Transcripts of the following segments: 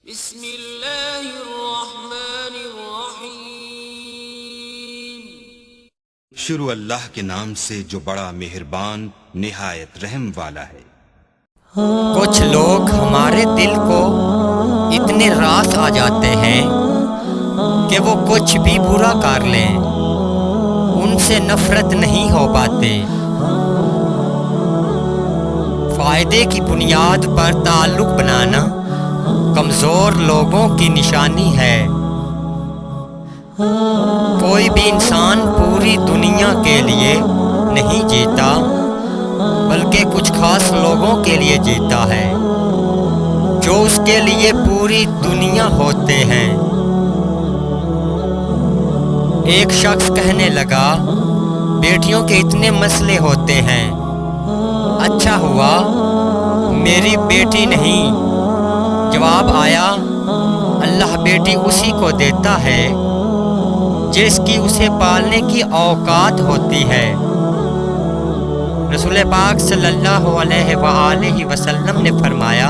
بسم اللہ الرحمن الرحیم۔ شروع اللہ کے نام سے جو بڑا مہربان نہایت رحم والا ہے۔ کچھ لوگ ہمارے دل کو اتنے راس آ جاتے ہیں کہ وہ کچھ بھی برا کر لیں، ان سے نفرت نہیں ہو پاتے۔ فائدے کی بنیاد پر تعلق بنانا کمزور لوگوں کی نشانی ہے۔ کوئی بھی انسان پوری دنیا کے لیے نہیں جیتا، بلکہ کچھ خاص لوگوں کے لیے جیتا ہے جو اس کے لیے پوری دنیا ہوتے ہیں۔ ایک شخص کہنے لگا، بیٹیوں کے اتنے مسئلے ہوتے ہیں، اچھا ہوا میری بیٹی نہیں۔ جواب آیا، اللہ بیٹی اسی کو دیتا ہے جس کی اسے پالنے کی اوقات ہوتی ہے۔ رسول پاک صلی اللہ علیہ وآلہ وسلم نے فرمایا،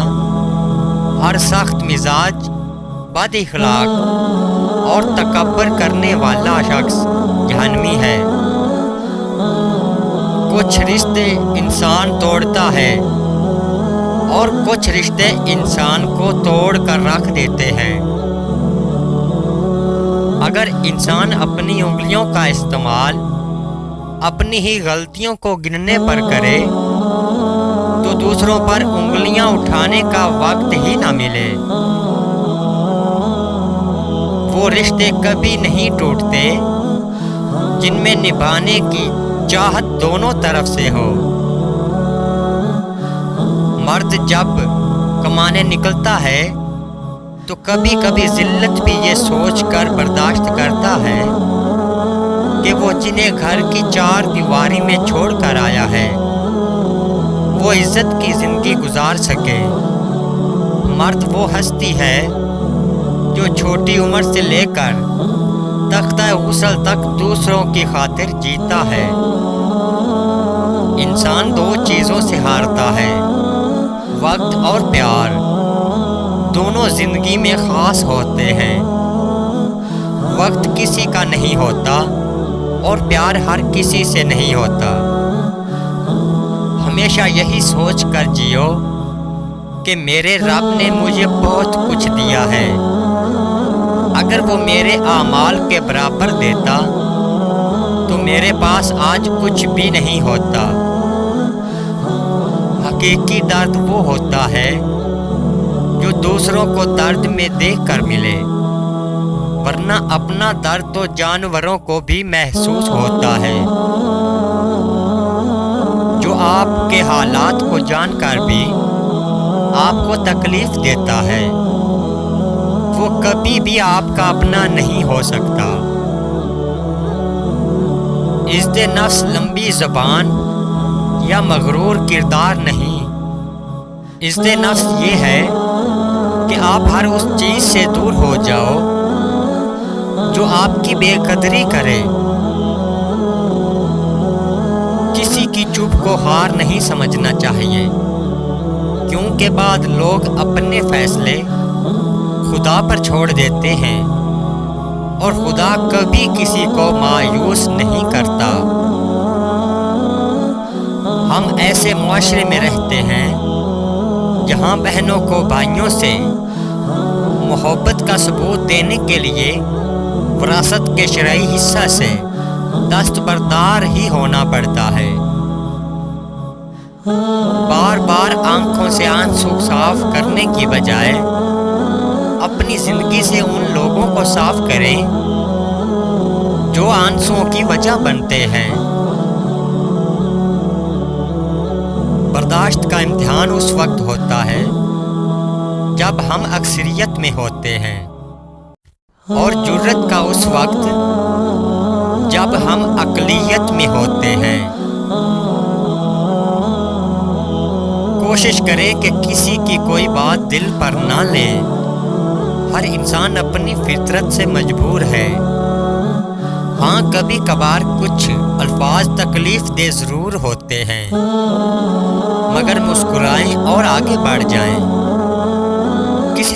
ہر سخت مزاج، بد اخلاق اور تکبر کرنے والا شخص جہنمی ہے۔ کچھ رشتے انسان توڑتا ہے اور کچھ رشتے انسان کو توڑ کر رکھ دیتے ہیں۔ اگر انسان اپنی انگلیوں کا استعمال اپنی ہی غلطیوں کو گننے پر کرے تو دوسروں پر انگلیاں اٹھانے کا وقت ہی نہ ملے۔ وہ رشتے کبھی نہیں ٹوٹتے جن میں نبھانے کی چاہت دونوں طرف سے ہو۔ مرد جب کمانے نکلتا ہے تو کبھی کبھی ذلت بھی یہ سوچ کر برداشت کرتا ہے کہ وہ جنہیں گھر کی چار دیواری میں چھوڑ کر آیا ہے وہ عزت کی زندگی گزار سکے۔ مرد وہ ہستی ہے جو چھوٹی عمر سے لے کر تختہ غسل تک دوسروں کی خاطر جیتا ہے۔ انسان دو چیزوں سے ہارتا ہے، وقت اور پیار۔ دونوں زندگی میں خاص ہوتے ہیں۔ وقت کسی کا نہیں ہوتا اور پیار ہر کسی سے نہیں ہوتا۔ ہمیشہ یہی سوچ کر جیو کہ میرے رب نے مجھے بہت کچھ دیا ہے، اگر وہ میرے اعمال کے برابر دیتا تو میرے پاس آج کچھ بھی نہیں ہوتا۔ حقیقی درد وہ ہوتا ہے جو دوسروں کو درد میں دیکھ کر ملے، ورنہ اپنا درد تو جانوروں کو بھی محسوس ہوتا ہے۔ جو آپ کے حالات کو جان کر بھی آپ کو تکلیف دیتا ہے وہ کبھی بھی آپ کا اپنا نہیں ہو سکتا۔ عزت نفس لمبی زبان یا مغرور کردار نہیں، عزت نفس یہ ہے کہ آپ ہر اس چیز سے دور ہو جاؤ جو آپ کی بے قدری کرے۔ کسی کی چپ کو ہار نہیں سمجھنا چاہیے، کیونکہ بعد لوگ اپنے فیصلے خدا پر چھوڑ دیتے ہیں اور خدا کبھی کسی کو مایوس نہیں کرتا۔ ہم ایسے معاشرے میں رہتے ہیں جہاں بہنوں کو بھائیوں سے محبت کا ثبوت دینے کے لیے وراثت کے شرعی حصہ سے دستبردار ہی ہونا پڑتا ہے۔ بار بار آنکھوں سے آنسو صاف کرنے کی بجائے اپنی زندگی سے ان لوگوں کو صاف کریں جو آنسوؤں کی وجہ بنتے ہیں۔ برداشت کا امتحان اس وقت ہوتا ہے جب ہم اکثریت میں ہوتے ہیں، اور جرت کا اس وقت جب ہم اقلیت میں ہوتے ہیں۔ کوشش کریں کہ کسی کی کوئی بات دل پر نہ لیں۔ ہر انسان اپنی فطرت سے مجبور ہے۔ ہاں کبھی کبھار کچھ الفاظ تکلیف دہ ضرور ہوتے ہیں، مگر مسکرائیں اور آگے بڑھ جائیں۔ کسی